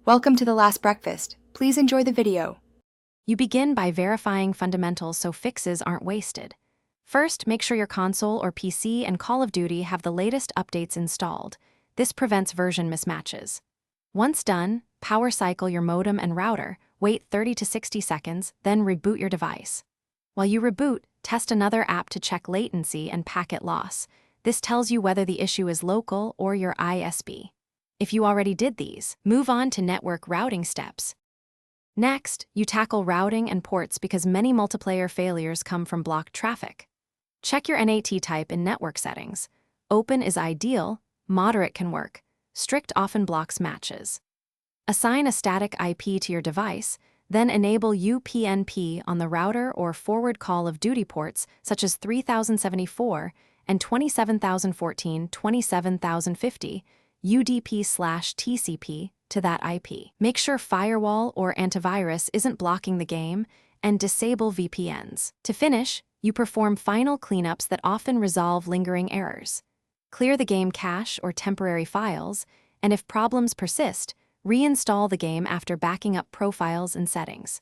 Welcome to The Last Breakfast. Please enjoy the video. You begin by verifying fundamentals so fixes aren't wasted. First, make sure your console or PC and Call of Duty have the latest updates installed. This prevents version mismatches. Once done, power cycle your modem and router, wait 30 to 60 seconds, then reboot your device. While you reboot, test another app to check latency and packet loss. This tells you whether the issue is local or your ISP. If you already did these, move on to network routing steps. Next, you tackle routing and ports because many multiplayer failures come from blocked traffic. Check your NAT type in network settings. Open is ideal, moderate can work, strict often blocks matches. Assign a static IP to your device, then enable UPnP on the router or forward Call of Duty ports such as 3074 and 27014-27050, UDP/TCP to that IP. Make sure firewall or antivirus isn't blocking the game, and disable VPNs. To finish, you perform final cleanups that often resolve lingering errors. Clear the game cache or temporary files, and if problems persist, reinstall the game after backing up profiles and settings.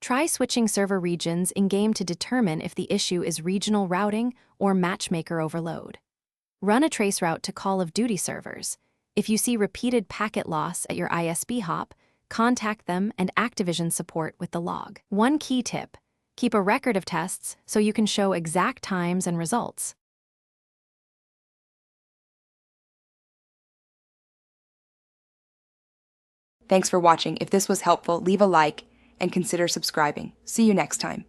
Try switching server regions in-game to determine if the issue is regional routing or matchmaker overload. Run a traceroute to Call of Duty servers. If you see repeated packet loss at your ISP hop, contact them and Activision support with the log. One key tip: keep a record of tests so you can show exact times and results. Thanks for watching. If this was helpful, leave a like and consider subscribing. See you next time.